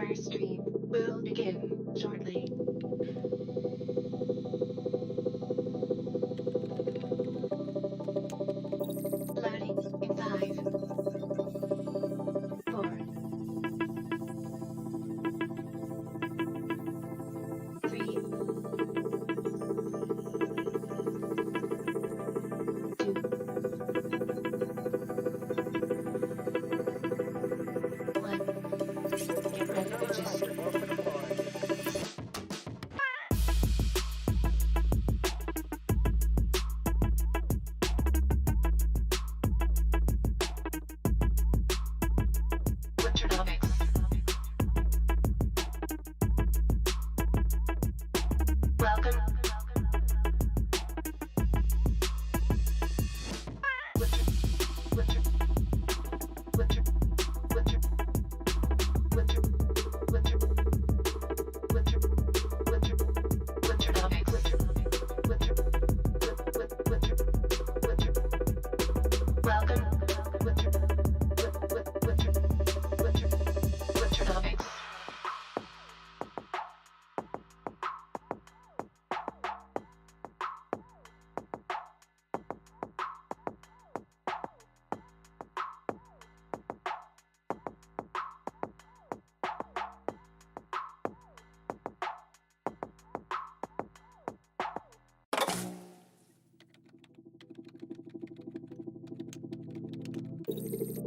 Your stream will begin shortly. Loading in 5, 4, 3, 2, 1. Get ready to just Winternomics. Welcome.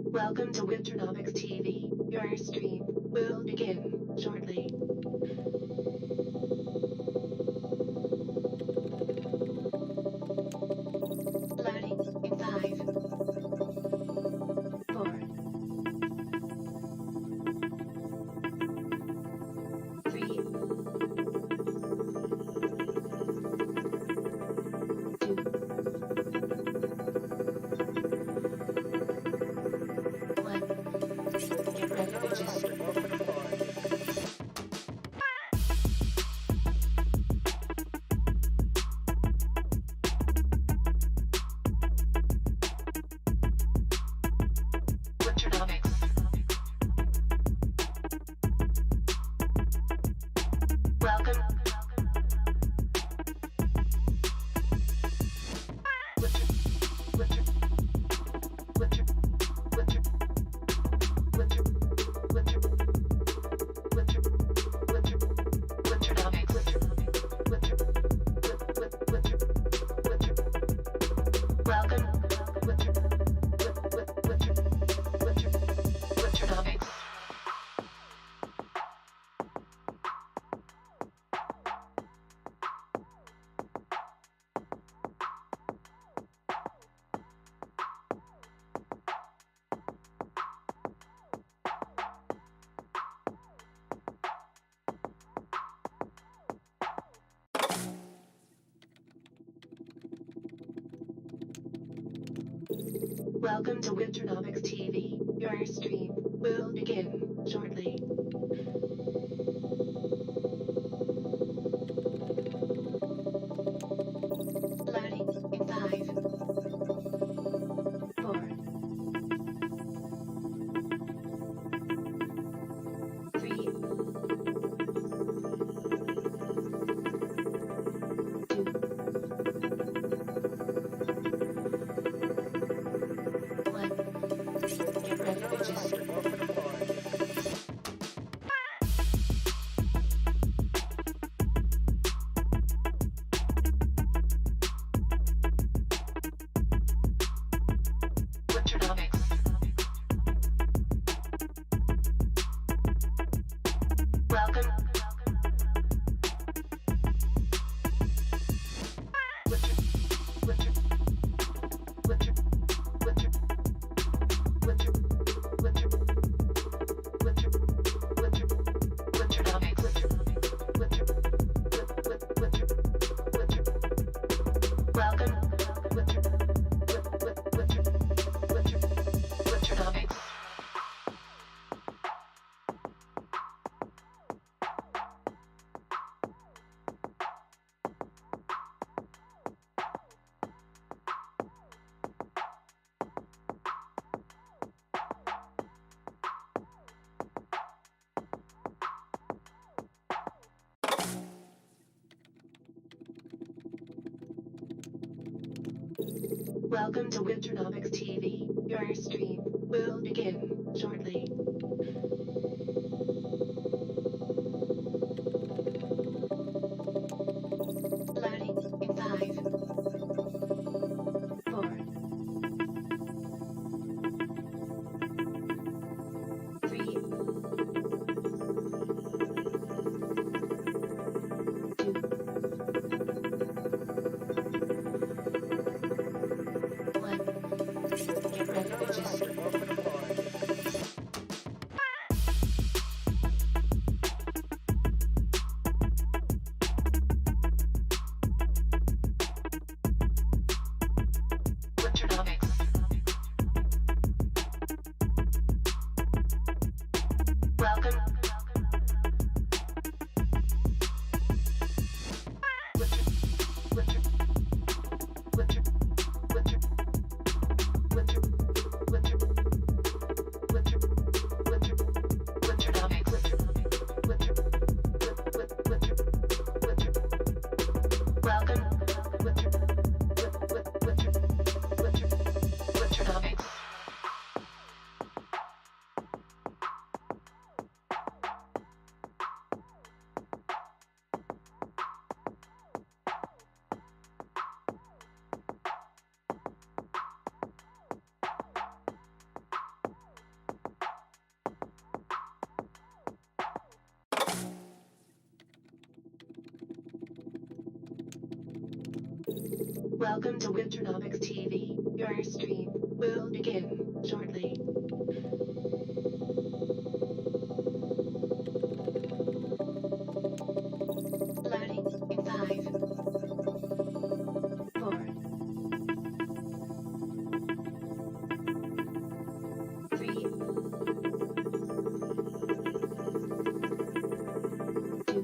Welcome to Winternomics TV. Your stream will begin shortly. Loading in 5, 4, 3, 2, 1. Get ready to just Winternomics. Welcome. Welcome to Winternomics TV. Your stream will begin shortly. Loading in 5, 4, 3, 2, 1. Get ready to just Winternomics. Welcome. Winternomics. Welcome to Winternomics.eth. Your stream will begin shortly. Loading in 5, 4, 3, 2, 1. Get ready, bitches. Winternomics. Welcome. Winter, winter, winter, winter, winter, winter, winter, winter, Winternomics. Winter, winter, winter, winter. Welcome. Winter, winter, winter, Winternomics. Welcome to Winternomics.eth. Your stream will begin shortly. Loading in 5, 4, 3, 2,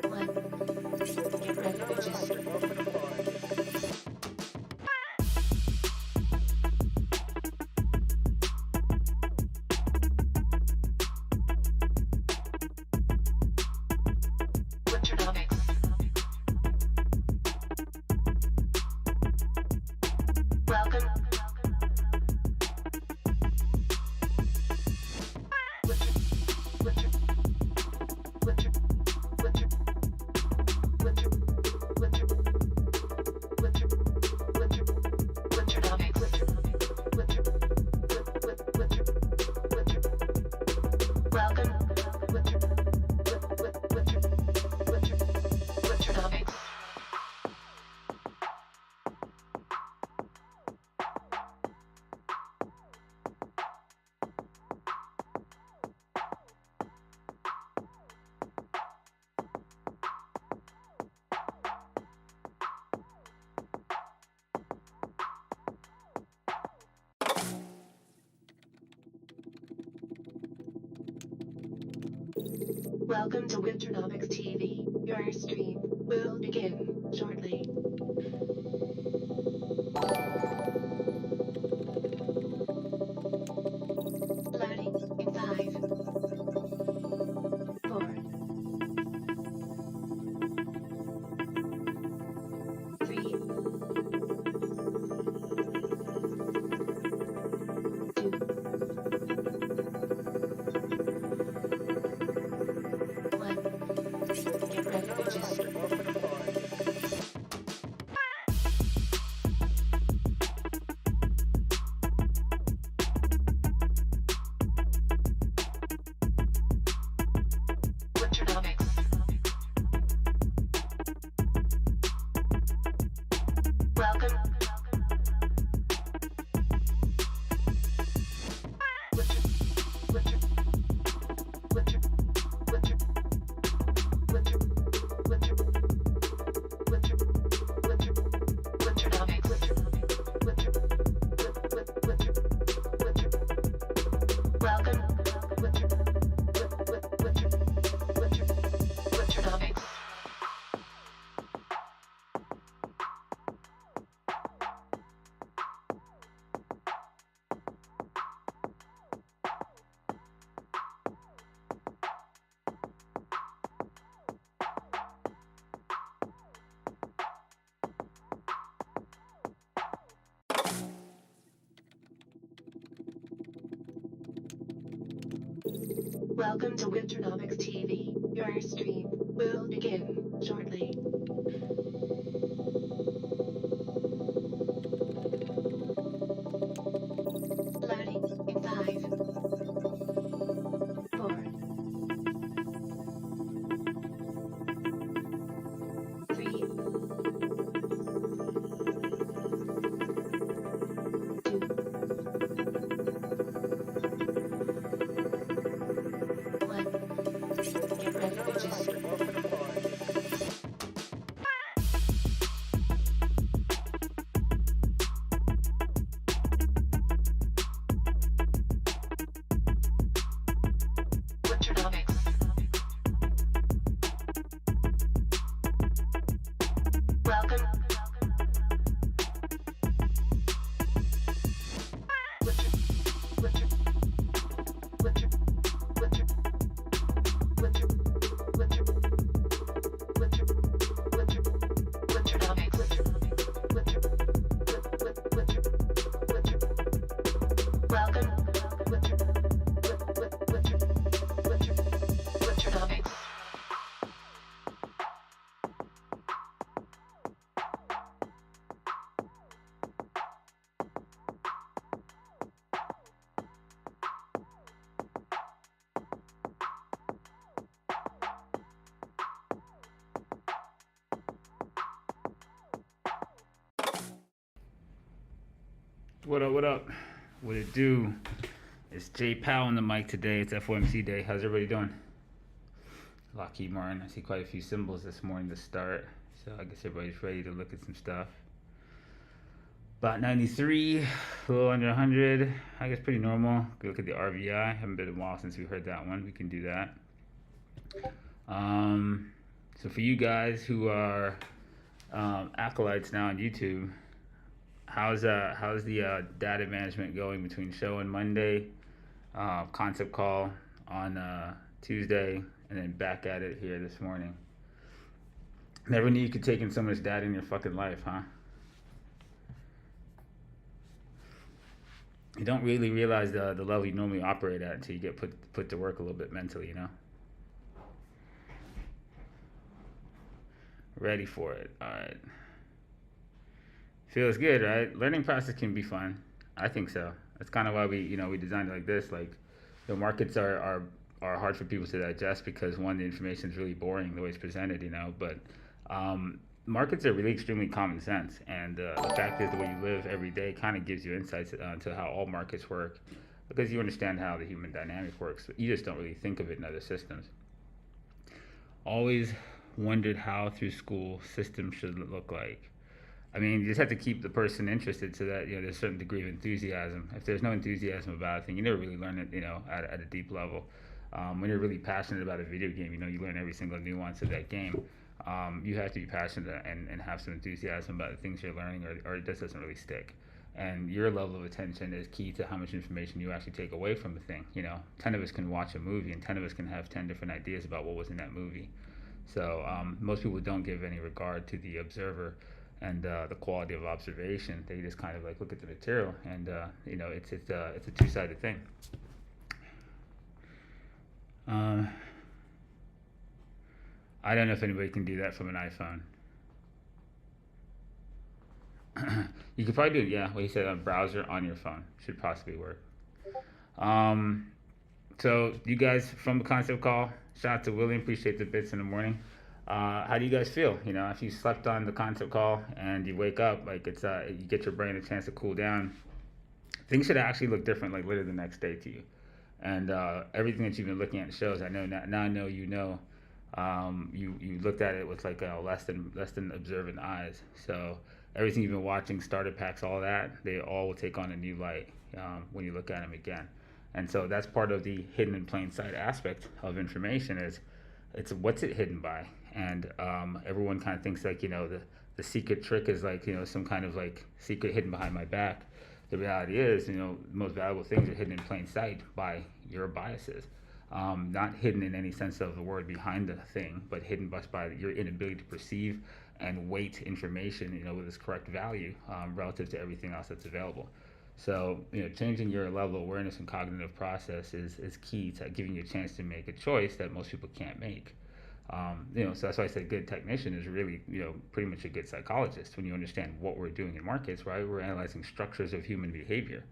1. Get ready, bitches. Winternomics. Welcome. Winter, winter, winter, winter, winter, winter, winter, winter, Winternomics. Winter, winter, winter, winter. Welcome. Winter, winter, winter, Winternomics. Welcome to Winternomics.eth. Your stream will begin shortly. Loading in 5, 4, 3, 2, 1. Get ready, bitches. Winternomics. Welcome. Winter, winter, winter, winter, winter, winter, winter, winter, Winternomics. Winter, winter, winter, winter. Welcome. Winter, winter, winter, Winternomics. Welcome to Winternomics TV. Your stream will begin shortly. Loading in 5, 4, 3, 2, 1. Get ready, bitches. Winternomics. Welcome. Winter, winter, winter, winter, winter, winter, winter, winter, Winternomics. Winter, winter, winter. Welcome. Winter, winter, Winternomics. What up, what up? What it do? It's Jay Powell on the mic today. It's FOMC day. How's everybody doing? Lockheed Martin. I see quite a few symbols this morning to start. So I guess everybody's ready to look at some stuff. About 93, a little under 100. I guess pretty normal. Go look at the RVI. Haven't been a while since we heard that one. We can do that. So for you guys who are acolytes now on YouTube, how's the data management going between show and Monday, concept call on Tuesday, and then back at it here this morning? Never knew you could take in so much data in your fucking life, huh? You don't really realize the level you normally operate at until you get put to work a little bit mentally, you know? Ready for it. All right. Feels good, right? Learning process can be fun. I think so. That's kind of why we designed it like this. Like, the markets are hard for people to digest because, one, the information is really boring the way it's presented, but markets are really extremely common sense, and the fact is the way you live every day kind of gives you insights into how all markets work, because you understand how the human dynamic works. You just don't really think of it in other systems. Always wondered how through school systems should look like. I mean, you just have to keep the person interested so that there's a certain degree of enthusiasm. If there's no enthusiasm about a thing, you never really learn it at a deep level. When you're really passionate about a video game, you learn every single nuance of that game. You have to be passionate and have some enthusiasm about the things you're learning, or it just doesn't really stick. And your level of attention is key to how much information you actually take away from the thing. 10 of us can watch a movie, and 10 of us can have 10 different ideas about what was in that movie. So most people don't give any regard to the observer and the quality of observation. They just kind of like look at the material, and it's a two-sided thing. I don't know if anybody can do that from an iPhone. You could probably do it, yeah. What he said, a browser on your phone should possibly work. So you guys from the concept call, shout out to William, appreciate the bits in the morning. How do you guys feel? If you slept on the concept call and you wake up, like you get your brain a chance to cool down, things should actually look different, like literally the next day to you. And everything that you've been looking at shows, I know now I know you looked at it with like less than observant eyes. So everything you've been watching, starter packs, all that, they all will take on a new light when you look at them again. And so that's part of the hidden in plain sight aspect of information, is it's what's it hidden by. And everyone kind of thinks like the secret trick is like some kind of like secret hidden behind my back. The reality is the most valuable things are hidden in plain sight by your biases. Not hidden in any sense of the word behind the thing, but hidden by your inability to perceive and weight information with its correct value relative to everything else that's available. So, changing your level of awareness and cognitive process is key to giving you a chance to make a choice that most people can't make. So that's why I say good technician is really, pretty much a good psychologist. When you understand what we're doing in markets, right? We're analyzing structures of human behavior,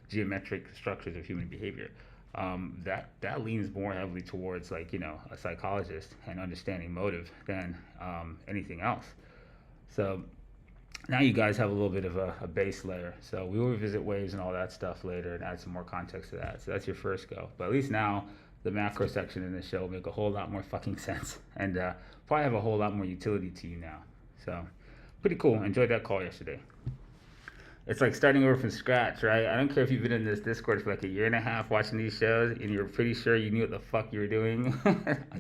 geometric structures of human behavior. That leans more heavily towards like, a psychologist and understanding motive than anything else. So now you guys have a little bit of a base layer. So we will revisit waves and all that stuff later and add some more context to that. So that's your first go. But at least now the macro section in the show will make a whole lot more fucking sense and probably have a whole lot more utility to you now. So pretty cool. Enjoyed that call yesterday. It's like starting over from scratch, right? I don't care if you've been in this Discord for like a year and a half watching these shows and you're pretty sure you knew what the fuck you were doing.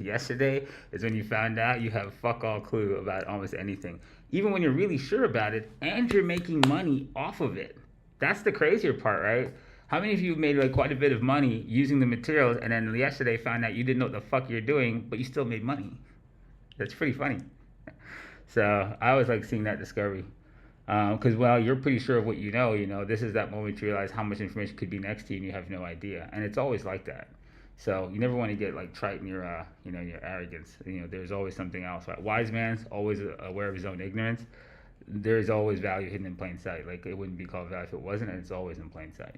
Yesterday is when you found out you have fuck all clue about almost anything. Even when you're really sure about it and you're making money off of it. That's the crazier part, right? How many of you made like quite a bit of money using the materials and then yesterday found out you didn't know what the fuck you're doing, but you still made money? That's pretty funny. So I always like seeing that discovery. Because you're pretty sure of what this is that moment you realize how much information could be next to you and you have no idea. And it's always like that. So you never want to get like trite in your, your arrogance. There's always something else. Right? Wise man's always aware of his own ignorance. There is always value hidden in plain sight. Like it wouldn't be called value if it wasn't, and it's always in plain sight.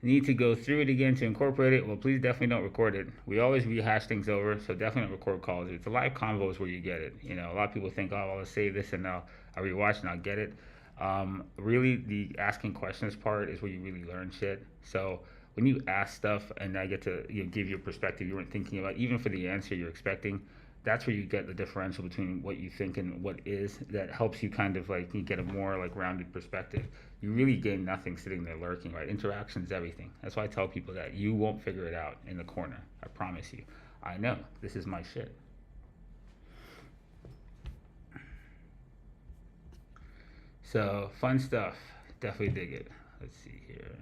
Need to go through it again to incorporate it? Well, please definitely don't record it. We always rehash things over, so definitely don't record calls. It's a live convo is where you get it. A lot of people think, oh, I'll save this and I'll rewatch and I'll get it. Really, the asking questions part is where you really learn shit. So when you ask stuff and I get to give you a perspective you weren't thinking about, even for the answer you're expecting, that's where you get the differential between what you think and what is. That helps you kind of like you get a more like rounded perspective. You really gain nothing sitting there lurking, right? Interaction is everything. That's why I tell people that you won't figure it out in the corner. I promise you. I know. This is my shit. So fun stuff. Definitely dig it. Let's see here.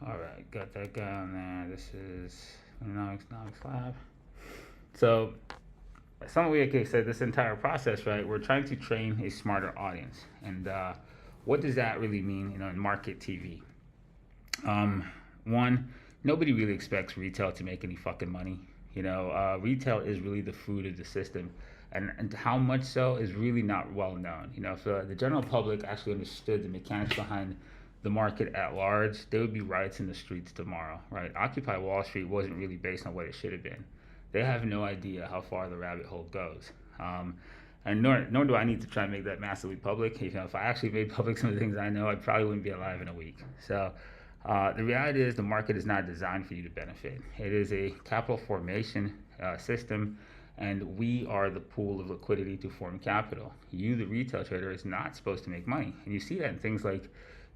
All right, got that guy on there. This is Nomics Lab. So, some of you said this entire process, right? We're trying to train a smarter audience, and what does that really mean? In market TV. One, nobody really expects retail to make any fucking money. Retail is really the food of the system, and how much so is really not well known. If the general public actually understood the mechanics behind the market at large, there would be riots in the streets tomorrow, right? Occupy Wall Street wasn't really based on what it should have been. They have no idea how far the rabbit hole goes. And nor do I need to try and make that massively public. If I actually made public some of the things I know, I probably wouldn't be alive in a week. So the reality is the market is not designed for you to benefit. It is a capital formation system, and we are the pool of liquidity to form capital. You, the retail trader, is not supposed to make money. And you see that in things like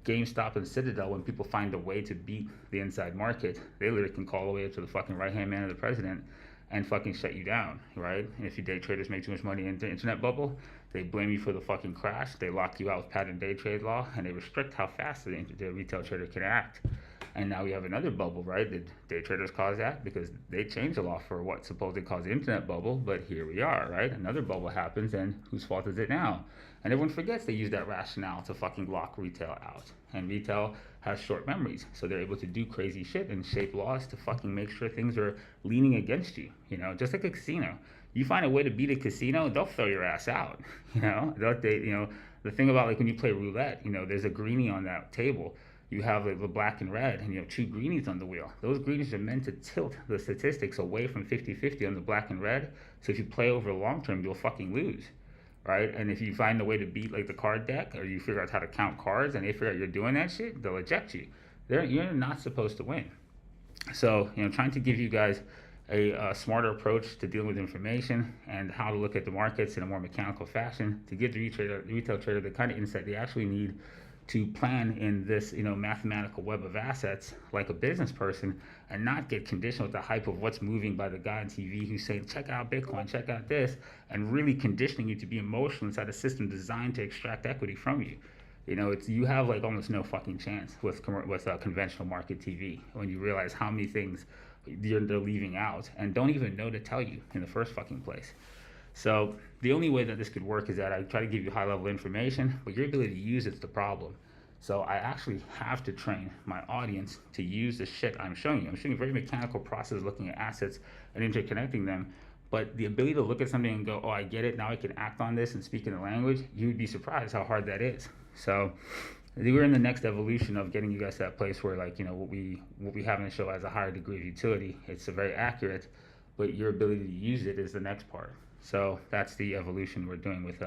GameStop and Citadel. When people find a way to beat the inside market, they literally can call the way up to the fucking right-hand man of the president and fucking shut you down, right? And if you day traders make too much money in the internet bubble, they blame you for the fucking crash, they lock you out with patent day trade law, and they restrict how fast the retail trader can act. And now we have another bubble, right? Did day traders cause that? Because they changed the law for what supposedly caused the internet bubble, but here we are, right? Another bubble happens, and whose fault is it now? And everyone forgets they use that rationale to fucking lock retail out. And retail has short memories, so they're able to do crazy shit and shape laws to fucking make sure things are leaning against you. Just like a casino. You find a way to beat a casino, they'll throw your ass out. The thing about like when you play roulette, there's a greenie on that table. You have like the black and red, and you have two greenies on the wheel. Those greenies are meant to tilt the statistics away from 50-50 on the black and red. So if you play over the long term, you'll fucking lose, right? And if you find a way to beat like the card deck, or you figure out how to count cards, and they figure out you're doing that shit, they'll eject you. You're not supposed to win. So trying to give you guys a smarter approach to dealing with information and how to look at the markets in a more mechanical fashion to give the retail trader the kind of insight they actually need to plan in this mathematical web of assets like a business person, and not get conditioned with the hype of what's moving by the guy on TV who's saying check out Bitcoin, check out this, and really conditioning you to be emotional inside a system designed to extract equity from you. You have like almost no fucking chance with conventional market TV when you realize how many things they're leaving out and don't even know to tell you in the first fucking place. So the only way that this could work is that I try to give you high level information, but your ability to use it's the problem. So I actually have to train my audience to use the shit I'm showing you. I'm showing you a very mechanical process looking at assets and interconnecting them. But the ability to look at something and go, oh, I get it, now I can act on this and speak in the language, you would be surprised how hard that is. So we're in the next evolution of getting you guys to that place where, like, you know, what we have in the show has a higher degree of utility. It's very accurate, but your ability to use it is the next part. So that's the evolution we're doing with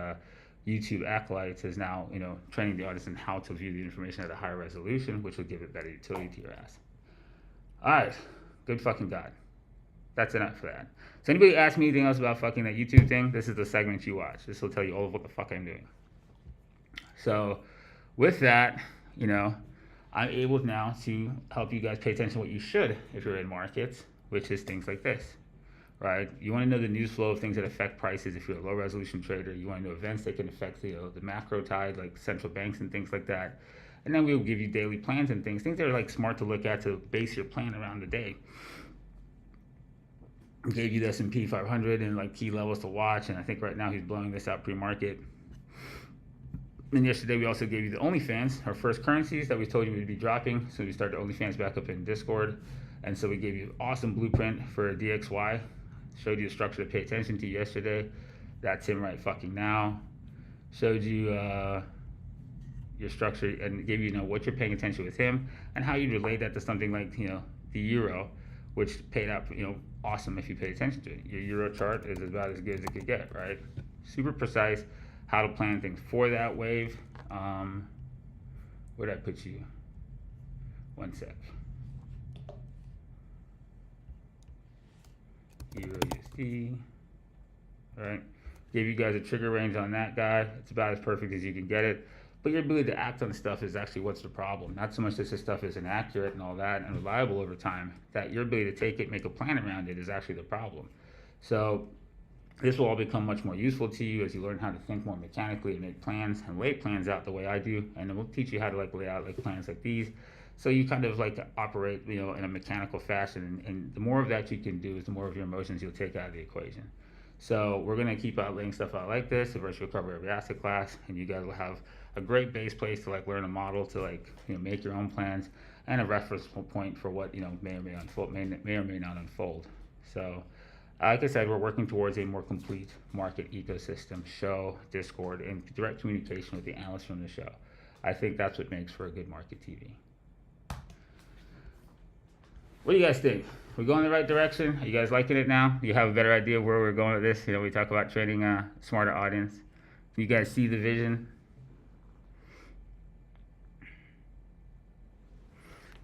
YouTube acolytes, is now, you know, training the audience in how to view the information at a higher resolution, which will give it better utility to your ass. All right, good fucking God. That's enough for that. So anybody ask me anything else about fucking that YouTube thing, this is the segment you watch. This will tell you all of what the fuck I'm doing. So with that, you know, I'm able now to help you guys pay attention to what you should if you're in markets, which is things like this. Right? You want to know the news flow of things that affect prices if you're a low resolution trader. You want to know events that can affect, you know, the macro tide, like central banks and things like that. And then we'll give you daily plans and things that are like smart to look at to base your plan around the day. Gave you the S&P 500 and like key levels to watch, and I think right now he's blowing this out pre-market. And yesterday we also gave you the OnlyFans, our first currencies that we told you we'd be dropping. So we started OnlyFans back up in Discord, and so we gave you an awesome blueprint for DXY. Showed you the structure to pay attention to yesterday. That's him right fucking now. Showed you your structure and gave you, you know, what you're paying attention with him and how you relate that to something like, you know, the euro, which paid out, you know, awesome if you pay attention to it. Your euro chart is about as good as it could get, right? Super precise how to plan things for that wave. Where'd I put you? One sec. Euro USD, right? Gave you guys a trigger range on that guy. It's about as perfect as you can get it. But your ability to act on stuff is actually what's the problem. Not so much that this stuff is inaccurate and all that and reliable over time, that your ability to take it, make a plan around it is actually the problem. So this will all become much more useful to you as you learn how to think more mechanically and make plans and lay plans out the way I do. And then we'll teach you how to like lay out like plans like these. So you kind of like operate, you know, in a mechanical fashion, and the more of that you can do is the more of your emotions you'll take out of the equation. So we're gonna keep out laying stuff out like this. Eventually we'll cover every asset class, and you guys will have a great base place to like learn a model to like, you know, make your own plans and a reference point for what, you know, may or may unfold, may or may not unfold. So like I said, we're working towards a more complete market ecosystem, show, Discord, and direct communication with the analysts from the show. I think that's what makes for a good market TV. What do you guys think? We going the right direction? Are you guys liking it now? You have a better idea of where we're going with this? You know, we talk about training a smarter audience. You guys see the vision?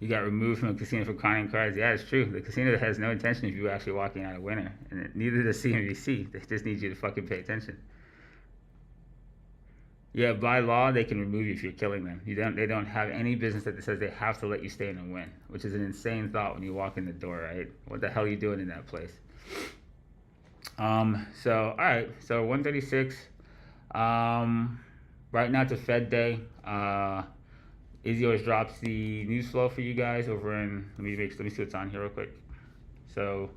You got removed from the casino for conning cards. Yeah, it's true. The casino has no intention of you actually walking out a winner. And neither does CNBC. They just need you to fucking pay attention. Yeah, by law, they can remove you if you're killing them. They don't have any business that says they have to let you stay in and win, which is an insane thought when you walk in the door, right? What the hell are you doing in that place? So, all right. So 136. Right now it's a Fed day. Izzy always drops the news flow for you guys over in, let me see what's on here real quick. So,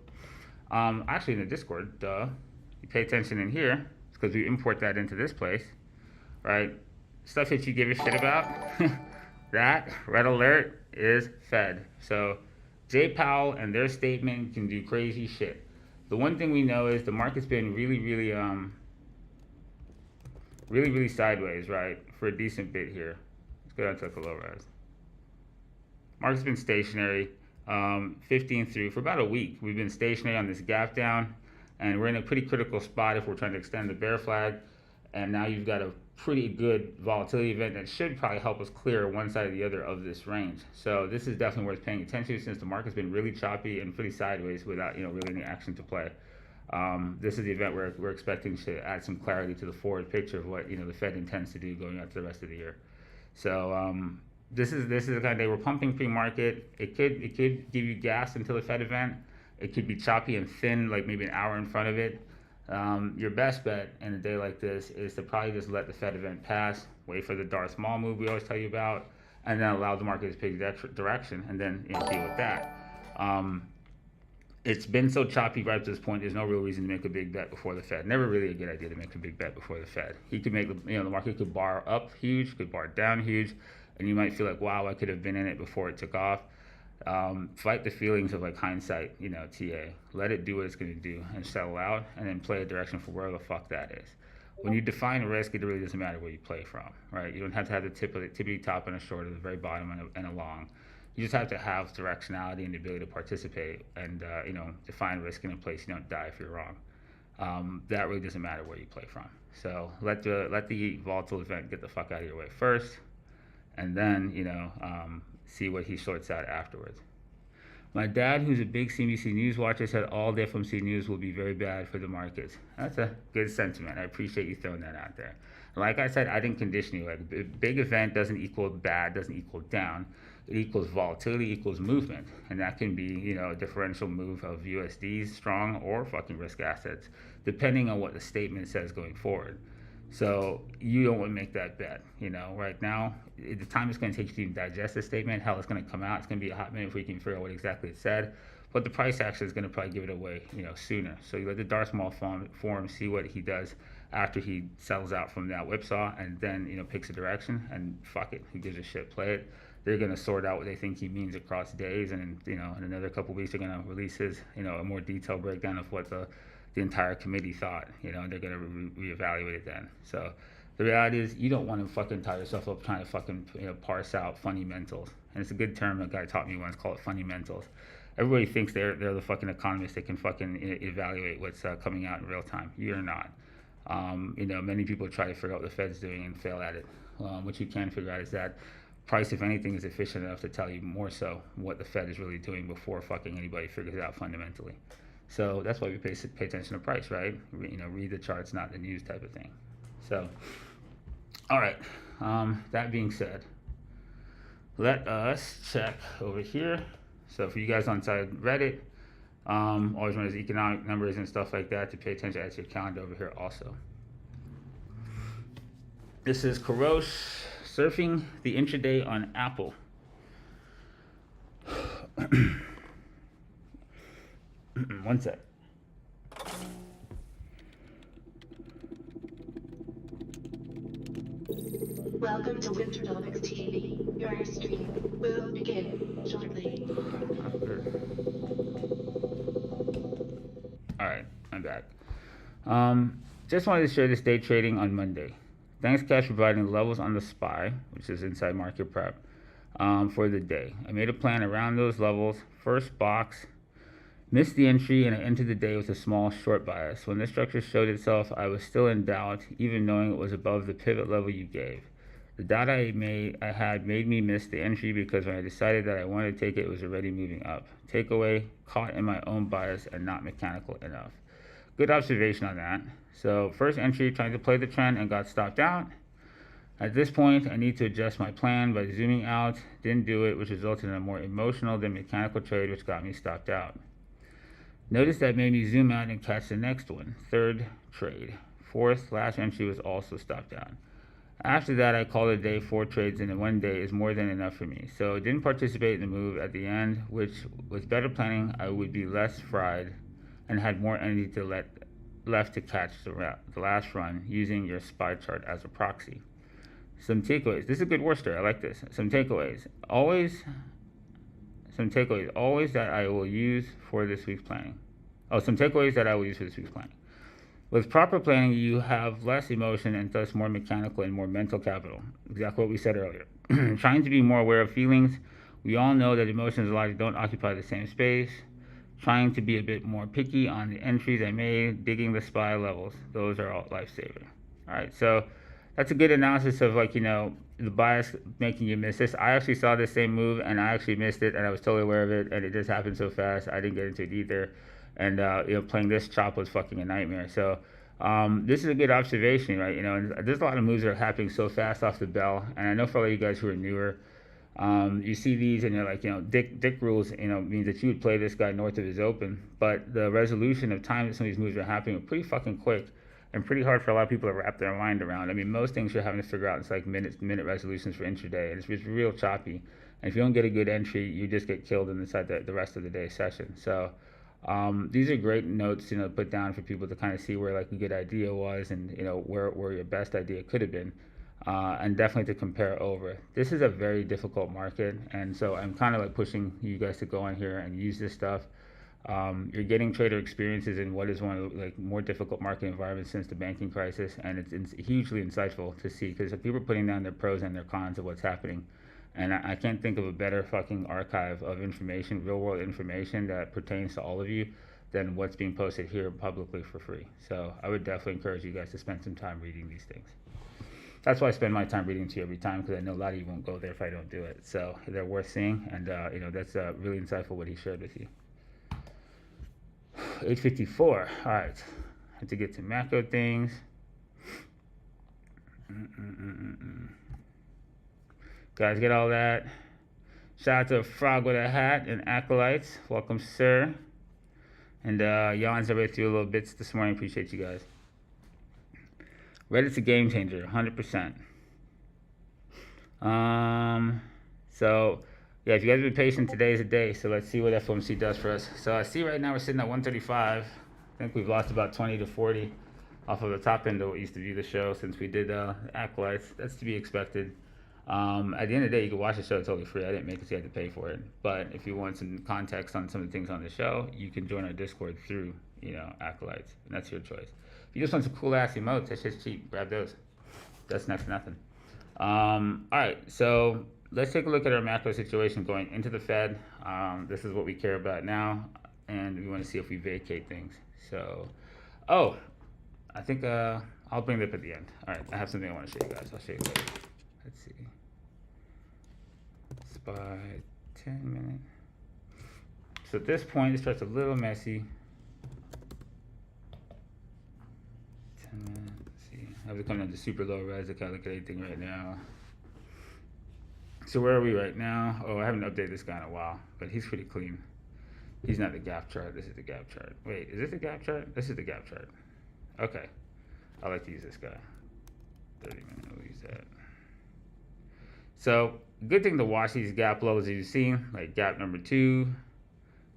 actually in the Discord, you pay attention in here, because we import that into this place. Right, stuff that you give a shit about, that red alert is Fed. So Jay Powell and their statement can do crazy shit. The one thing we know is the market's been really sideways, right, for a decent bit here. Let's go down to the low rise. Market's been stationary, 15 through for about a week. We've been stationary on this gap down, and we're in a pretty critical spot if we're trying to extend the bear flag. And now you've got a pretty good volatility event that should probably help us clear one side or the other of this range. So this is definitely worth paying attention to, since the market's been really choppy and pretty sideways without, you know, really any action to play. This is the event where we're expecting to add some clarity to the forward picture of what, you know, the Fed intends to do going out to the rest of the year. So this is the kind of day we're pumping pre-market. It could give you gas until the Fed event. It could be choppy and thin, like maybe an hour in front of it. Your best bet in a day like this is to probably just let the Fed event pass, wait for the Darth Maul move we always tell you about, and then allow the market to pick direction, and then, you know, deal with that. it's been so choppy right to this point. There's no real reason to make a big bet before the Fed. Never really a good idea to make a big bet before the Fed. He could make the market could bar up huge, could bar down huge, and you might feel like, wow, I could have been in it before it took off. Fight the feelings of like hindsight, TA. Let it do what it's going to do and settle out, and then play a direction for where the fuck that is. When you define risk, it really doesn't matter where you play from, right? You don't have to have the tippity top and a short at the very bottom and a long. You just have to have directionality and the ability to participate and define risk in a place you don't die if you're wrong. That really doesn't matter where you play from. So let the volatile event get the fuck out of your way first, and then see what he sorts out afterwards. My dad, who's a big CNBC News watcher, said all the FOMC news will be very bad for the markets. That's a good sentiment. I appreciate you throwing that out there. Like I said, I didn't condition you. Like a big event doesn't equal bad, doesn't equal down. It equals volatility, equals movement, and that can be a differential move of USDs, strong or fucking risk assets, depending on what the statement says going forward. So you don't want to make that bet. Right now, the time it's going to take you to even digest the statement, hell, it's going to come out. It's going to be a hot minute before you can figure out what exactly it said. But the price action is going to probably give it away, sooner. So you let the Darth Maul forum see what he does after he settles out from that whipsaw, and then picks a direction. And fuck it, who gives a shit? Play it. They're going to sort out what they think he means across days, and in another couple of weeks they're going to release his a more detailed breakdown of what the entire committee thought. They're going to reevaluate it then. So the reality is, you don't want to fucking tie yourself up trying to fucking parse out fundamentals. And it's a good term a guy taught me once, called it fundamentals. Everybody thinks they're the fucking economists. They can fucking evaluate what's coming out in real time. You're not. Many people try to figure out what the Fed's doing and fail at it. What you can figure out is that price, if anything, is efficient enough to tell you more so what the Fed is really doing before fucking anybody figures it out fundamentally. So that's why we pay attention to price, right? Read the charts, not the news type of thing. So, all right. That being said, let us check over here. So for you guys on side Reddit, always run as economic numbers and stuff like that to pay attention. Add to your calendar over here also. This is Karosh surfing the intraday on Apple. One sec. Welcome to Winternomics TV. Your stream will begin shortly. Alright, I'm back. Just wanted to share this day trading on Monday. Thanks, Cash, for providing levels on the SPY, which is inside market prep, for the day. I made a plan around those levels. First box, missed the entry, and I entered the day with a small short bias. When this structure showed itself, I was still in doubt, even knowing it was above the pivot level you gave. The doubt I had made me miss the entry because when I decided that I wanted to take it, it was already moving up. Takeaway, caught in my own bias and not mechanical enough. Good observation on that. So first entry, trying to play the trend and got stopped out. At this point, I need to adjust my plan by zooming out. Didn't do it, which resulted in a more emotional than mechanical trade, which got me stopped out. Notice that made me zoom out and catch the next one. Third trade. Fourth, last entry was also stopped out. After that, I called it a day. 4 trades in 1 day is more than enough for me. So I didn't participate in the move at the end, which with better planning, I would be less fried and had more energy left to catch the last run using your SPY chart as a proxy. Some takeaways. This is a good Worcester. I like this. Some takeaways. Always that I will use for this week's planning. Some takeaways that I will use for this week's planning. With proper planning, you have less emotion and thus more mechanical and more mental capital. Exactly what we said earlier. Trying to be more aware of feelings. We all know that emotions and logic don't occupy the same space. Trying to be a bit more picky on the entries I made. Digging the SPY levels. Those are all lifesaving. All right, so that's a good analysis of the bias making you miss this. I actually saw this same move and I actually missed it, and I was totally aware of it, and it just happened so fast I didn't get into it either. And playing this chop was fucking a nightmare. So this is a good observation, right? And there's a lot of moves that are happening so fast off the bell. And I know for all you guys who are newer, you see these and you're like, Dick rules, means that you would play this guy north of his open. But the resolution of time that some of these moves are happening are pretty fucking quick and pretty hard for a lot of people to wrap their mind around. I mean, most things you're having to figure out, it's like minute resolutions for intraday, and it's real choppy. And if you don't get a good entry, you just get killed inside the rest of the day session. So These are great notes, put down for people to kind of see where like a good idea was, and where your best idea could have been, and definitely to compare over. This is a very difficult market, and so I'm kind of like pushing you guys to go on here and use this stuff. You're getting trader experiences in what is one of the like more difficult market environments since the banking crisis, and it's hugely insightful to see because people are putting down their pros and their cons of what's happening. And I can't think of a better fucking archive of information, real world information that pertains to all of you than what's being posted here publicly for free. So I would definitely encourage you guys to spend some time reading these things. That's why I spend my time reading to you every time, because I know a lot of you won't go there if I don't do it. So they're worth seeing, and that's really insightful what he shared with you. 8:54. All right, I have to get to macro things. Guys, get all that. Shout out to Frog with a Hat and Acolytes. Welcome, sir. And yawns everybody through a little bits this morning. Appreciate you guys. Reddit's a game changer, 100%. So, yeah, if you guys have been patient, today is a day. So let's see what FOMC does for us. So I see right now we're sitting at 135. I think we've lost about 20 to 40 off of the top end of what used to be the show since we did Acolytes. That's to be expected. At the end of the day, you can watch the show totally free. I didn't make it so you had to pay for it. But if you want some context on some of the things on the show, you can join our Discord through, Acolytes. And that's your choice. If you just want some cool ass emotes, that shit's cheap. Grab those. That's next to nothing. All right, so let's take a look at our macro situation going into the Fed. This is what we care about now, and we want to see if we vacate things. So, I think I'll bring that up at the end. All right, I have something I want to show you guys. I'll show you later. Let's see. SPY 10 minute. So at this point, it starts a little messy. 10 minutes. Let's see. I have to come down to super low res to calculate anything right now. So where are we right now? Oh, I haven't updated this guy in a while, but he's pretty clean. He's not the gap chart. This is the gap chart. Wait, is this the gap chart? This is the gap chart. Okay. I like to use this guy. 30 minutes. We'll use that. So, good thing to watch these gap levels as you've seen, like gap number 2,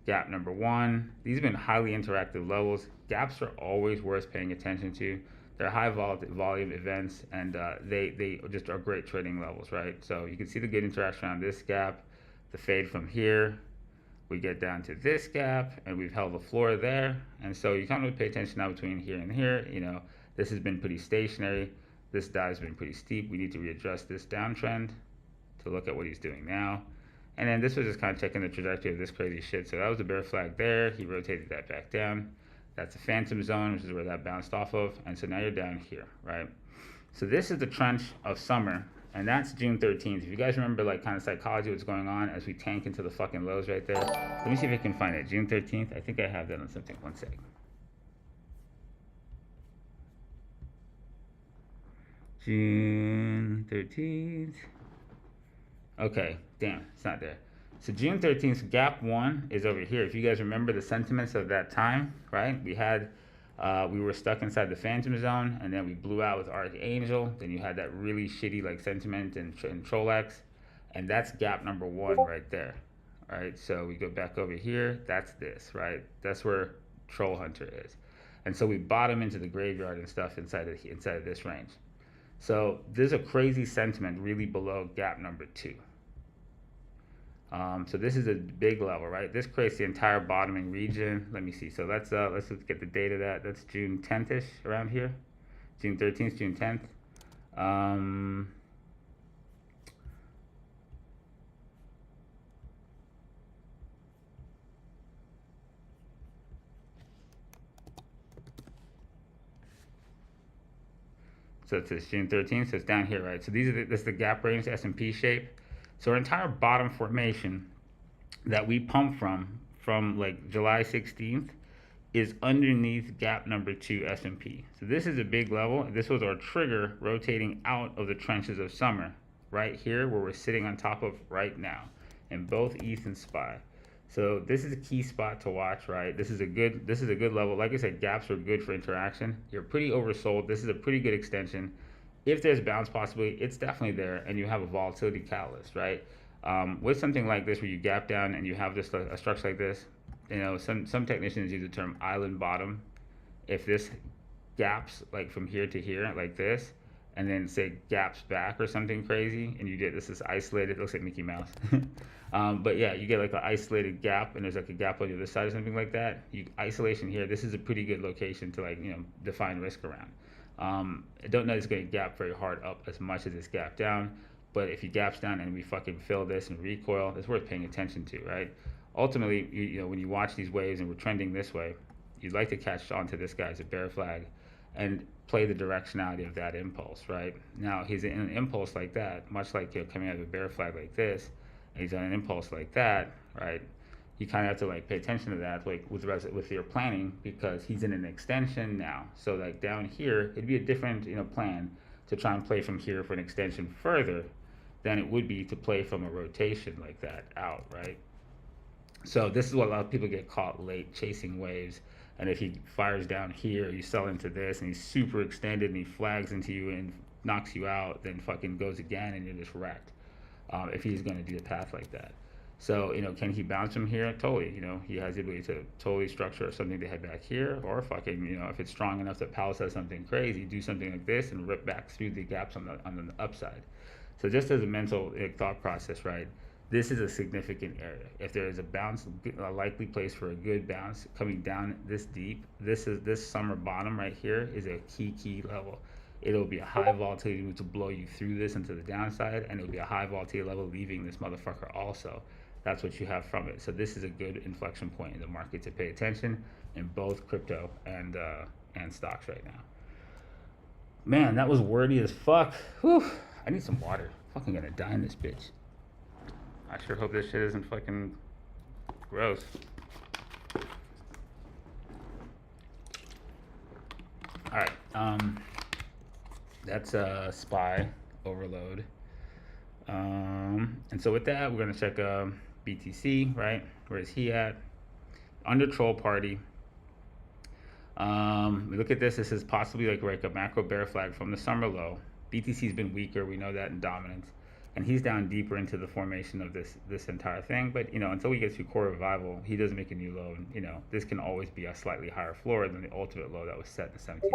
gap number 1. These have been highly interactive levels. Gaps are always worth paying attention to. They're high volume events, and they just are great trading levels, right? So you can see the good interaction on this gap, the fade from here. We get down to this gap, and we've held the floor there. And so you kind of pay attention now between here and here. This has been pretty stationary. This dive's been pretty steep. We need to readjust this downtrend to look at what he's doing now. And then this was just kind of checking the trajectory of this crazy shit. So that was a bear flag there. He rotated that back down. That's a phantom zone, which is where that bounced off of. And so now you're down here, right? So this is the trench of summer, and that's June 13th. If you guys remember, like, kind of psychology, what's going on as we tank into the fucking lows right there. Let me see if I can find it. June 13th. I think I have that on something. One sec. June 13th. Okay, damn, it's not there. So June 13th, gap 1 is over here. If you guys remember the sentiments of that time, right? We were stuck inside the phantom zone, and then we blew out with Archangel. Then you had that really shitty like sentiment and Trolex, and that's gap number 1 right there. All right, so we go back over here. That's this, right? That's where Troll Hunter is, and so we bottom into the graveyard and stuff inside of this range. So there's a crazy sentiment really below gap number 2. So this is a big level, right? This creates the entire bottoming region. Let me see. So let's get the date of that. That's June 10th-ish, around here. June 13th, June 10th. So it's June 13th. So it's down here, right? So this is the gap range, S&P shape. So our entire bottom formation that we pump from like July 16th is underneath gap number 2 S&P. So this is a big level. This was our trigger rotating out of the trenches of summer, right here where we're sitting on top of right now in both ETH and SPY. So this is a key spot to watch, right? This is a good level. Like I said, gaps are good for interaction. You're pretty oversold. This is a pretty good extension. If there's bounce possibility, it's definitely there, and you have a volatility catalyst, right? With something like this where you gap down and you have just a structure like this, you know, some technicians use the term island bottom. If this gaps like from here to here like this, and then say gaps back or something crazy, and you get this is isolated. It looks like Mickey Mouse. But yeah, you get like an isolated gap, and there's like a gap on the other side or something like that. Isolation here. This is a pretty good location to like, you know, define risk around. I don't know it's going to gap very hard up as much as it's gap down, but if he gaps down and we fucking fill this and recoil, it's worth paying attention to, right? Ultimately, you know, when you watch these waves and we're trending this way, you'd like to catch on to this guy as a bear flag and play the directionality of that impulse, right? Now, he's in an impulse like that, much like, you know, coming out of a bear flag like this, and he's on an impulse like that, right? You kind of have to like pay attention to that, like with your planning, because he's in an extension now. So like down here, it'd be a different, you know, plan to try and play from here for an extension further than it would be to play from a rotation like that out, right? So this is what a lot of people get caught late, chasing waves. And if he fires down here, you sell into this, and he's super extended, and he flags into you and knocks you out, then fucking goes again, and you're just wrecked. If he's going to do a path like that. So, you know, can he bounce from here? Totally. You know, he has the ability to totally structure something to head back here, or fucking, you know, if it's strong enough that Powell says something crazy, do something like this and rip back through the gaps on the upside. So just as a mental thought process, right? This is a significant area. If there is a bounce, a likely place for a good bounce coming down this deep, this summer bottom right here is a key level. It'll be a high volatility move to blow you through this into the downside, and it'll be a high volatility level leaving this motherfucker also. That's what you have from it. So this is a good inflection point in the market to pay attention in both crypto and stocks right now. Man, that was wordy as fuck. Whew. I need some water. Fucking gonna die in this bitch. I sure hope this shit isn't fucking gross. Alright, that's a SPY overload. And so with that, we're gonna check BTC, right? Where is he at? Under troll party. We look at this. This is possibly like a macro bear flag from the summer low. BTC's been weaker. We know that in dominance, and he's down deeper into the formation of this entire thing. But you know, until we get to core revival, he doesn't make a new low. And you know, this can always be a slightly higher floor than the ultimate low that was set in the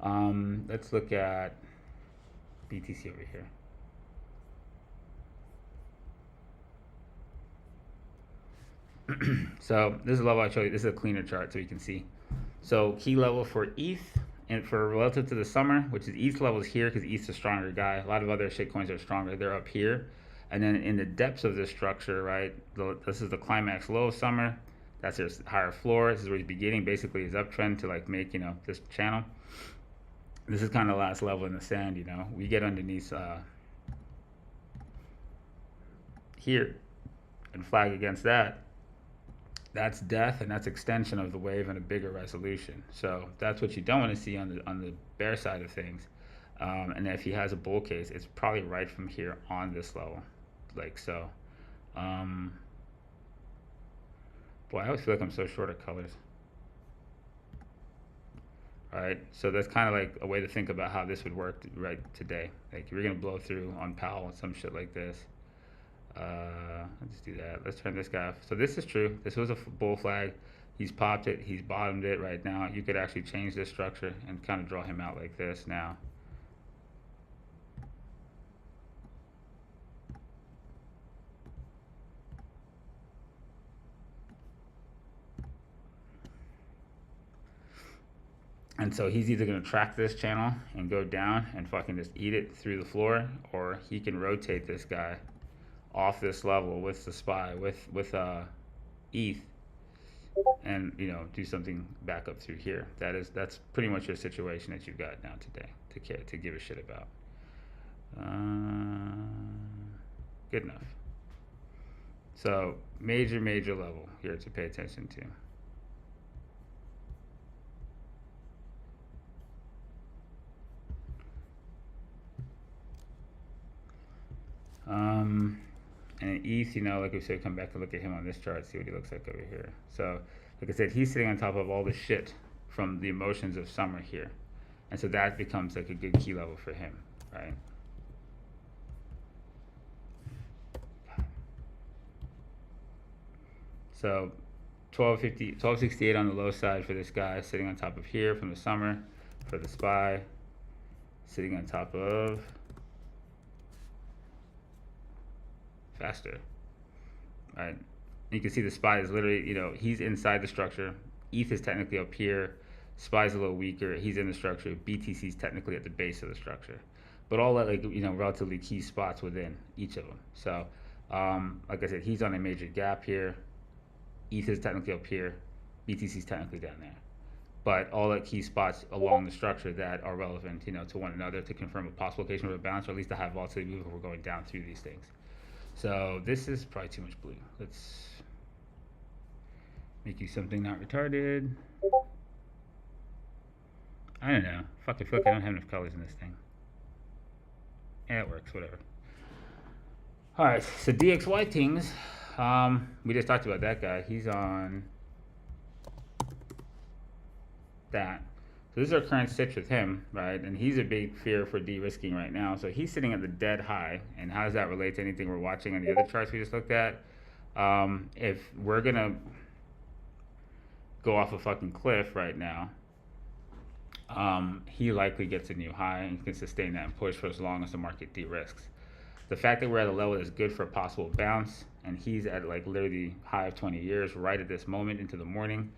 17th. Let's look at BTC over here. So this is a level I showed you. This is a cleaner chart so you can see. So key level for ETH and for relative to the summer, which is ETH levels here because ETH's a stronger guy. A lot of other shitcoins are stronger. They're up here. And then in the depths of this structure, right, this is the climax low of summer. That's his higher floor. This is where he's beginning basically his uptrend to like make, you know, this channel. This is kind of the last level in the sand, you know. We get underneath here and flag against that. That's death, and that's extension of the wave and a bigger resolution. So that's what you don't want to see on the bear side of things. And if he has a bull case, it's probably right from here on this level, like so. Boy, I always feel like I'm so short of colors. All right, so that's kind of like a way to think about how this would work right today. Like you're gonna blow through on Powell and some shit like this. Let's do that. Let's turn this guy off. So this is true. This was a bull flag. He's popped it. He's bottomed it right now. You could actually change this structure and kind of draw him out like this now. And so he's either going to track this channel and go down and fucking just eat it through the floor, or he can rotate this guy off this level with the SPY, with ETH, and you know, do something back up through here. That's pretty much your situation that you've got now today to give a shit about. Good enough. So major level here to pay attention to. And ETH, you know, like we said, come back to look at him on this chart, see what he looks like over here. So, like I said, he's sitting on top of all the shit from the emotions of summer here. And so that becomes like a good key level for him, right? So 1268 on the low side for this guy, sitting on top of here from the summer. For the SPY, sitting on top of faster, right? You can see the SPY is literally, he's inside the structure. ETH is technically up here. SPY is a little weaker. He's in the structure. BTC is technically at the base of the structure, but all that, relatively key spots within each of them. So, like I said, he's on a major gap here. ETH is technically up here. BTC is technically down there. But all the key spots along the structure that are relevant, to one another to confirm a possible location of a bounce, or at least to have volatility move if we're going down through these things. So this is probably too much blue. Let's make you something not retarded. I don't know. Fuck, I feel like I don't have enough colors in this thing. Yeah, it works, whatever. Alright, so DXY things. We just talked about that guy. He's on that. So this is our current stitch with him, right? And he's a big fear for de-risking right now. So he's sitting at the dead high. And how does that relate to anything we're watching on the other charts we just looked at? If we're gonna go off a fucking cliff right now, he likely gets a new high and can sustain that and push for as long as the market de-risks. The fact that we're at a level that's good for a possible bounce, and he's at like literally high of 20 years right at this moment into the morning.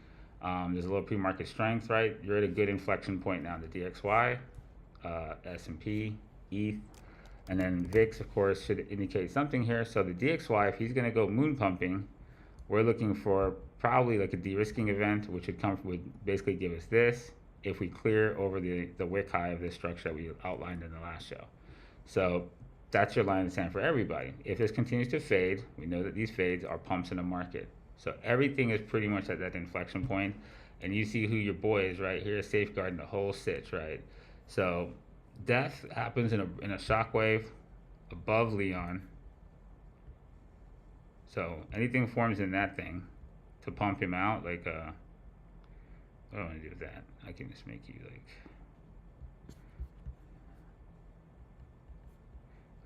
There's a little pre-market strength, right? You're at a good inflection point now. The DXY, S&P, ETH, and then VIX, of course, should indicate something here. So the DXY, if he's going to go moon pumping, we're looking for probably like a de-risking event, which would basically give us this if we clear over the wick high of this structure that we outlined in the last show. So that's your line in the sand for everybody. If this continues to fade, we know that these fades are pumps in the market. So everything is pretty much at that inflection point, and you see who your boy is right here, safeguarding the whole sitch, right? So death happens in a shockwave above Leon. So anything forms in that thing to pump him out, like what do I want to do with that? I can just make you like.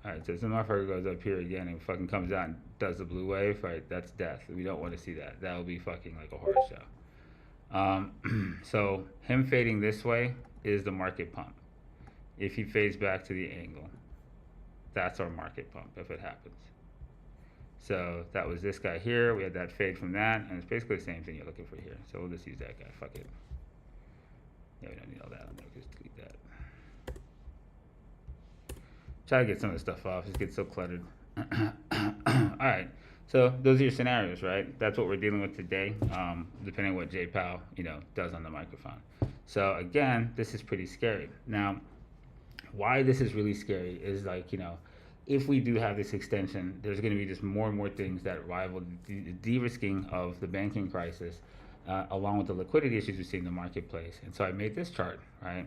Alright, so some motherfucker goes up here again and fucking comes out and does the blue wave, right? That's death. We don't want to see that. That would be fucking like a horror show. So him fading this way is the market pump. If he fades back to the angle, that's our market pump if it happens. So that was this guy here. We had that fade from that, and it's basically the same thing you're looking for here. So we'll just use that guy. Fuck it. Yeah, we don't need all that on there. Just delete that. Try to get some of the stuff off. It gets so cluttered. Alright, so those are your scenarios, right? That's what we're dealing with today, depending on what J Powell, does on the microphone. So again, this is pretty scary. Now, why this is really scary is like, if we do have this extension, there's going to be just more and more things that rival the de-risking of the banking crisis, along with the liquidity issues we see in the marketplace. And so I made this chart, right?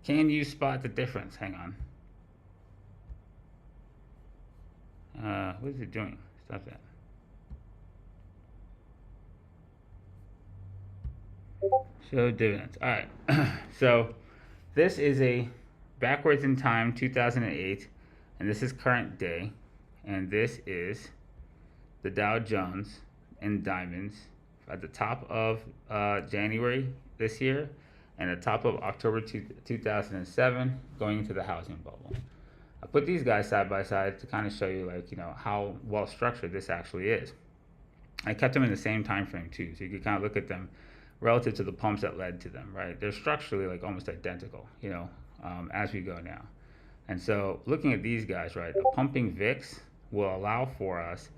Can you spot the difference? Hang on. What is it doing? Stop that. Show dividends. All right. So this is a backwards in time 2008, and this is current day, and this is the Dow Jones in diamonds at the top of January this year and the top of October 2007 going into the housing bubble. I put these guys side by side to kind of show you how well structured this actually is. I kept them in the same time frame too, so you can kind of look at them relative to the pumps that led to them, right? They're structurally like almost identical, as we go now. And so looking at these guys, right, a pumping VIX will allow for us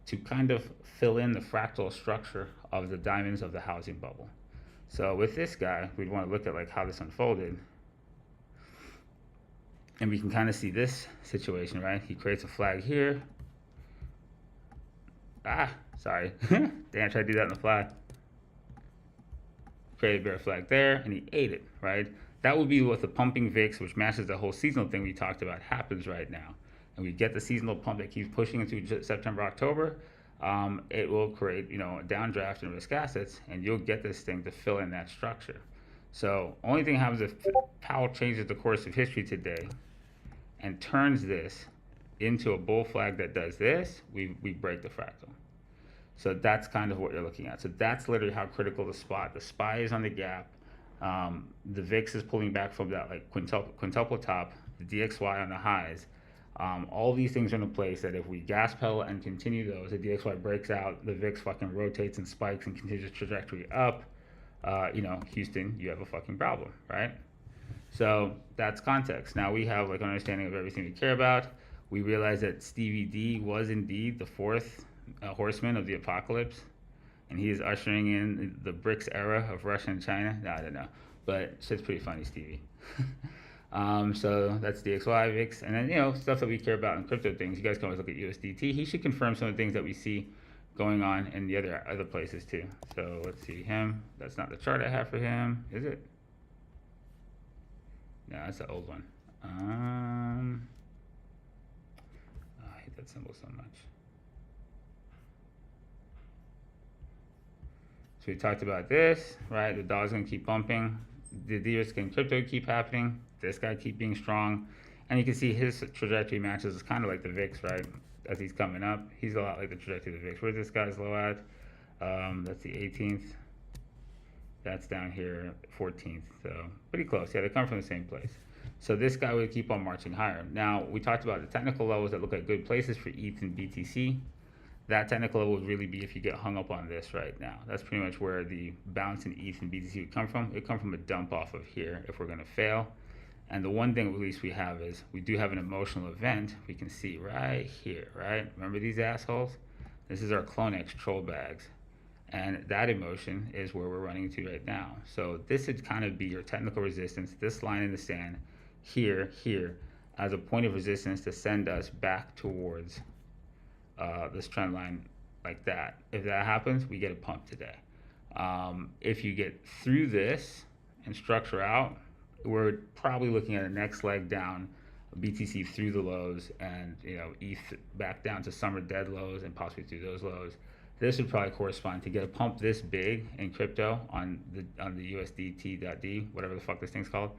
to kind of fill in the fractal structure of the diamonds of the housing bubble. So with this guy, we'd want to look at like how this unfolded. And we can kind of see this situation, right? He creates a flag here. Sorry. Damn, I tried to do that on the fly. Created a bear flag there, and he ate it, right? That would be what the pumping VIX, which matches the whole seasonal thing we talked about, happens right now. And we get the seasonal pump that keeps pushing into September, October. It will create, a downdraft in risk assets, and you'll get this thing to fill in that structure. So only thing happens if Powell changes the course of history today and turns this into a bull flag that does this, we break the fractal. So that's kind of what you're looking at. So that's literally how critical the spot. The SPY is on the gap. The VIX is pulling back from that like quintuple top. The DXY on the highs. All these things are in a place that if we gas pedal and continue those, the DXY breaks out, the VIX fucking rotates and spikes and continues trajectory up. Houston, you have a fucking problem, right? So that's context. Now we have like an understanding of everything we care about. We realize that Stevie D was indeed the fourth horseman of the apocalypse, and he is ushering in the BRICS era of Russia and China. No, I don't know, but shit's pretty funny, Stevie. So that's DXY, VIX, and then stuff that we care about in crypto things. You guys can always look at USDT. He should confirm some of the things that we see going on in the other places too. So let's see him. That's not the chart I have for him, is it? No, that's the old one. I hate that symbol so much. So we talked about this, right? The dollar's gonna keep bumping. The de-risk in crypto keep happening. This guy keep being strong. And you can see his trajectory matches. It's kind of like the VIX, right? As he's coming up, he's a lot like the trajectory of the VIX. Where's this guy's low at? That's the 18th. That's down here, 14th. So pretty close. Yeah, they come from the same place. So this guy would keep on marching higher. Now, we talked about the technical levels that look like good places for ETH and BTC. That technical level would really be if you get hung up on this right now. That's pretty much where the bounce in ETH and BTC would come from. It would come from a dump off of here if we're going to fail. And the one thing at least we have is we do have an emotional event. We can see right here, right? Remember these assholes? This is our Clonex troll bags. And that emotion is where we're running into right now. So this would kind of be your technical resistance, this line in the sand, here, as a point of resistance to send us back towards this trend line like that. If that happens, we get a pump today. If you get through this and structure out, we're probably looking at a next leg down, BTC through the lows, and ETH back down to summer dead lows and possibly through those lows. This would probably correspond to get a pump this big in crypto on the USDT.D, whatever the fuck this thing's called.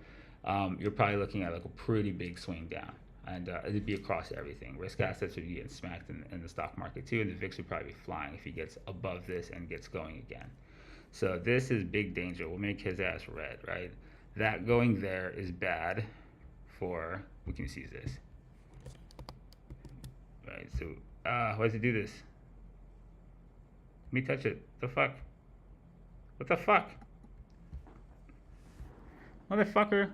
You're probably looking at like a pretty big swing down, and it'd be across everything. Risk assets would be getting smacked in the stock market too, and the VIX would probably be flying if he gets above this and gets going again. So this is big danger. We'll make his ass red, right? That going there is bad for, we can see this. Right, so, why does it do this? Let me touch it. What the fuck? What the fuck? Motherfucker.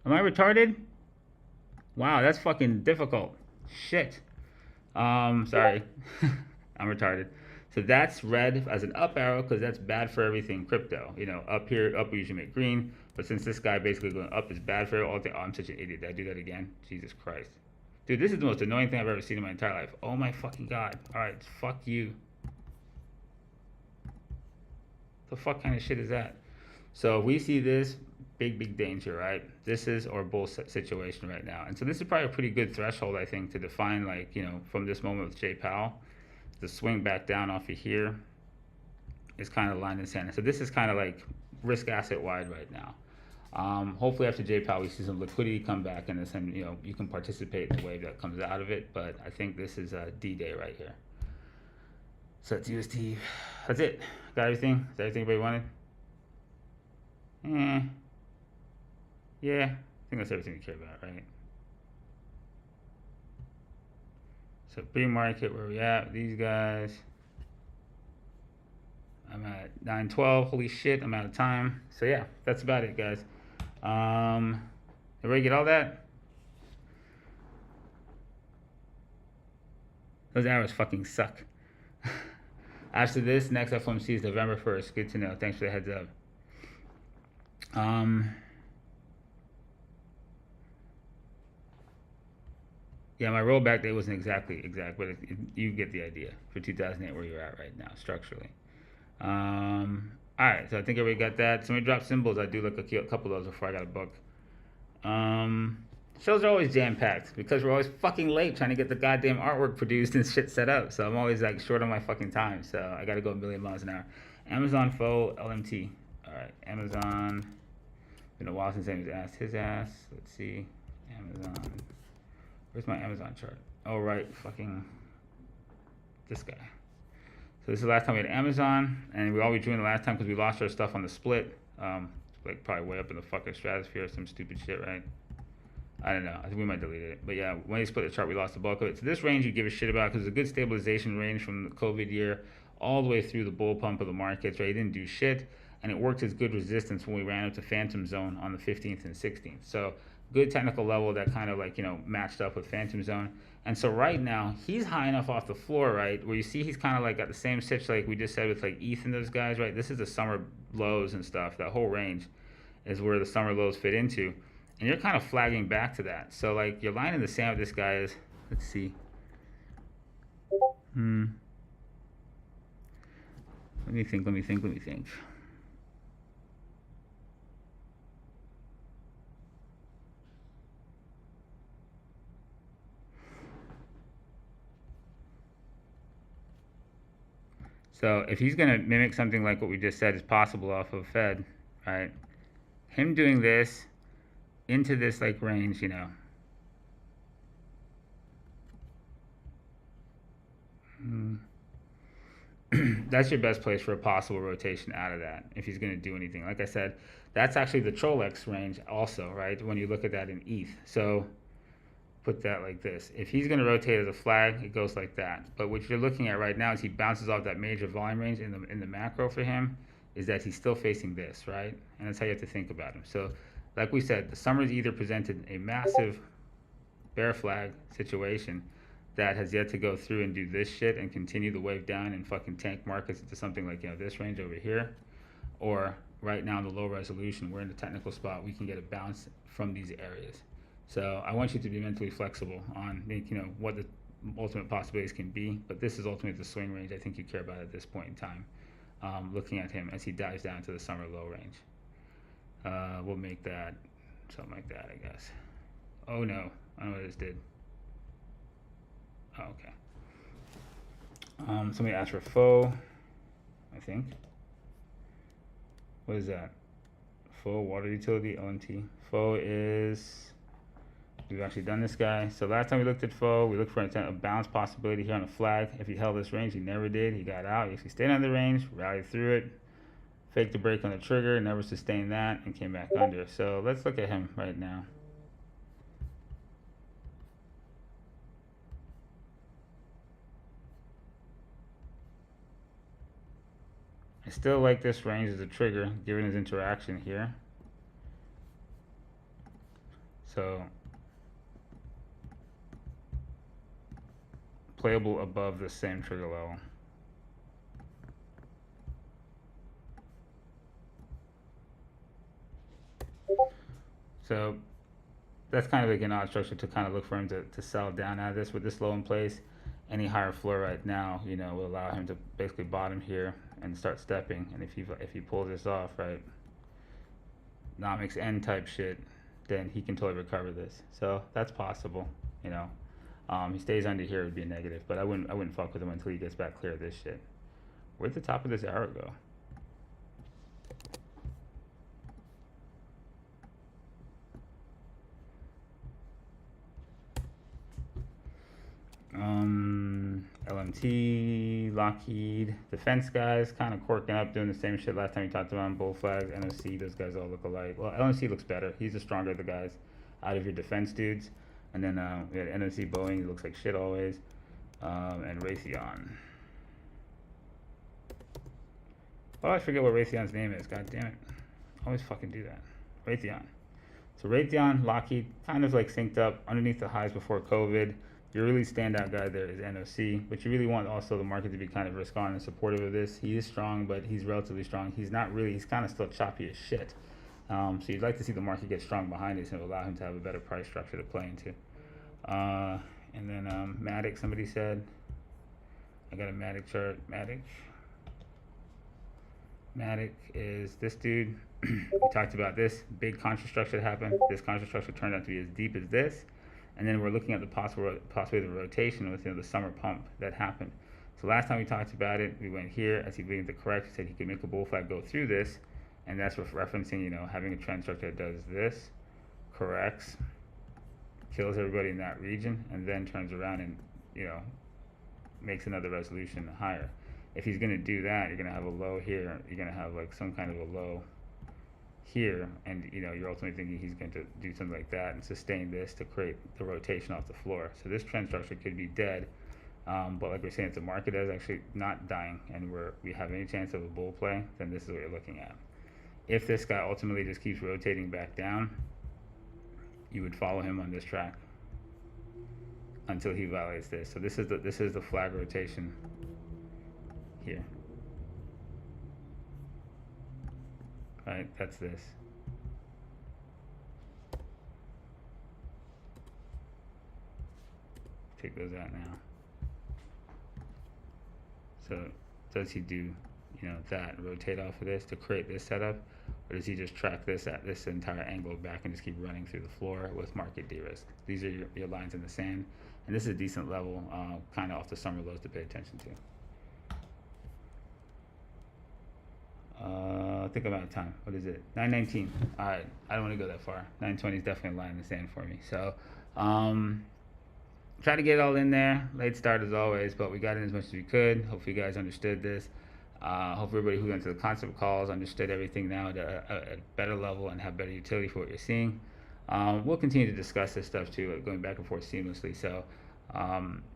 Am I retarded? Wow, that's fucking difficult. Shit. Sorry. I'm retarded. So that's red as an up arrow because that's bad for everything crypto. Up here, up we usually make green. But since this guy basically going up is bad for all things, I'm such an idiot. Did I do that again? Jesus Christ. Dude, this is the most annoying thing I've ever seen in my entire life. Oh my fucking god. Alright, fuck you. The fuck kind of shit is that? So we see this big danger, right? This is our bull situation right now. And so this is probably a pretty good threshold, I think, to define, like, from this moment with Jay Powell. The swing back down off of here is kind of line in the sand. So this is kind of like risk asset wide right now. Hopefully after Jay Powell we see some liquidity come back and then you can participate in the wave that comes out of it. But I think this is a D-Day right here. So it's UST. That's it. Got everything? Is that everything everybody wanted? Yeah, I think that's everything we care about, right? So pre-market, where we at? These guys. I'm at 9:12. Holy shit, I'm out of time. So yeah, that's about it, guys. Everybody get all that? Those arrows fucking suck. After this, next FOMC is November 1st. Good to know. Thanks for the heads up. Yeah, my rollback day wasn't exactly exact, but you get the idea for 2008 where you're at right now structurally. All right, so I think everybody got that. Somebody drop symbols. I do look a couple of those before I got a book. Shows are always jam-packed because we're always fucking late trying to get the goddamn artwork produced and shit set up. So I'm always like short on my fucking time. So I got to go a million miles an hour. Amazon faux LMT. All right, Amazon. Been a while since anybody's asked his ass. Let's see, Amazon. Where's my Amazon chart? Oh right, fucking. this guy. So this is the last time we had Amazon, and we always joined the last time because we lost our stuff on the split. Like probably way up in the fucking stratosphere, some stupid shit, right? I don't know. I think we might delete it. But yeah, when they split the chart, we lost the bulk of it. So this range you give a shit about because it's a good stabilization range from the COVID year all the way through the bull pump of the markets, right? It didn't do shit, and it worked as good resistance when we ran up to Phantom Zone on the 15th and 16th. So good technical level that kind of like, matched up with Phantom Zone. And so right now, he's high enough off the floor, right, where you see he's kind of like got the same sitch like we just said with like ETH and those guys, right? This is the summer lows and stuff. That whole range is where the summer lows fit into. And you're kind of flagging back to that. So like your line in the sand with this guy is, let's see. Let me think. So if he's going to mimic something like what we just said is possible off of Fed, right? Him doing this into this like range, that's your best place for a possible rotation out of that if he's going to do anything. Like I said, that's actually the Trolex range also, right? When you look at that in ETH. So put that like this. If he's going to rotate as a flag, it goes like that. But what you're looking at right now is he bounces off that major volume range in the macro for him is that he's still facing this, right? And that's how you have to think about him. So like we said, the summer's either presented a massive bear flag situation that has yet to go through and do this shit and continue the wave down and fucking tank markets into something like, this range over here, or right now in the low resolution, we're in the technical spot, we can get a bounce from these areas. So I want you to be mentally flexible on what the ultimate possibilities can be, but this is ultimately the swing range I think you care about at this point in time, looking at him as he dives down to the summer low range. We'll make that something like that, I guess. Oh no, I know what this did. Oh, okay. Somebody asked for faux, I think. What is that? Faux water utility, LMT. Faux is, we've actually done this guy. So last time we looked at faux, we looked for a bounce possibility here on a flag. If he held this range, he never did. He got out. He actually stayed on the range, rallied through it, faked the break on the trigger, never sustained that, and came back under. So let's look at him right now. I still like this range as a trigger, given his interaction here. So playable above the same trigger level. So that's kind of like an odd structure to kind of look for him to sell down out of this. With this low in place, any higher floor right now, will allow him to basically bottom here and start stepping. And if he pulls this off, right, Nomics end type shit, then he can totally recover this. So that's possible, He stays under here, it would be a negative, but I wouldn't fuck with him until he gets back clear of this shit. Where'd the top of this arrow go? LMT, Lockheed, defense guys kind of corking up, doing the same shit last time we talked about bull flags, NOC, those guys all look alike. Well, LMC looks better. He's the stronger of the guys out of your defense dudes. And then we had NOC Boeing, he looks like shit always. And Raytheon. Oh, I forget what Raytheon's name is. God damn it. I always fucking do that. Raytheon. So Raytheon, Lockheed, kind of like synced up underneath the highs before COVID. Your really standout guy there is NOC, but you really want also the market to be kind of risk on and supportive of this. He is strong, but he's relatively strong. He's kind of still choppy as shit. So you'd like to see the market get strong behind this and allow him to have a better price structure to play into. And then Matic, somebody said. I got a Matic chart. Matic is this dude. We talked about this big contra structure that happened. This contra structure turned out to be as deep as this. And then we're looking at the possibility of the rotation with the summer pump that happened. So last time we talked about it, we went here as he began to correct. He said he could make a bull flag go through this, and that's referencing having a trend structure that does this, corrects, kills everybody in that region, and then turns around and makes another resolution higher. If he's going to do that, you're going to have a low here. You're going to have like some kind of a low here, and you're ultimately thinking he's going to do something like that and sustain this to create the rotation off the floor. So this trend structure could be dead, but like we're saying, if the market is actually not dying and we have any chance of a bull play, then this is what you're looking at. If this guy ultimately just keeps rotating back down, you would follow him on this track until he violates this. So this is the flag rotation here. Right, that's this. Take those out now. So does he do, that, rotate off of this to create this setup, or does he just track this at this entire angle back and just keep running through the floor with market de-risk? These are your lines in the sand, and this is a decent level, kind of off the summer lows to pay attention to. I think I'm out of time. What is it? 9:19. All right, I don't want to go that far. 9:20 is definitely a line in the sand for me. So, try to get it all in there. Late start as always, but we got in as much as we could. Hopefully you guys understood this. Hopefully everybody who went to the concept calls understood everything now at a better level and have better utility for what you're seeing. We'll continue to discuss this stuff too, going back and forth seamlessly. So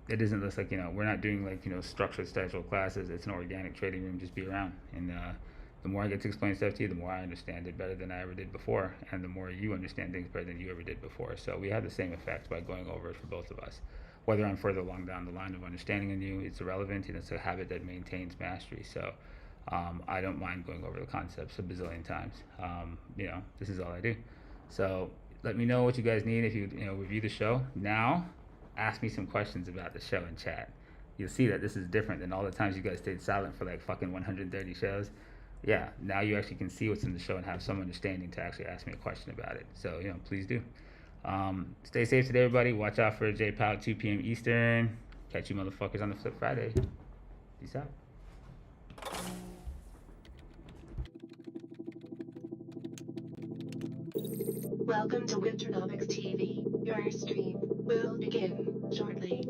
it isn't just like, we're not doing like, structured scheduled classes. It's an organic trading room. Just be around. And the more I get to explain stuff to you, the more I understand it better than I ever did before. And the more you understand things better than you ever did before. So we have the same effect by going over it for both of us. Whether I'm further along down the line of understanding than you, it's irrelevant. It's a habit that maintains mastery. So I don't mind going over the concepts a bazillion times. This is all I do. So let me know what you guys need if you review the show. Now, ask me some questions about the show in chat. You'll see that this is different than all the times you guys stayed silent for like fucking 130 shows. Yeah, now you actually can see what's in the show and have some understanding to actually ask me a question about it. So, please do. Stay safe today, everybody. Watch out for J-Pow at 2 p.m. Eastern. Catch you motherfuckers on the Flip Friday. Peace out. Welcome to Winternomics TV. Your stream will begin shortly.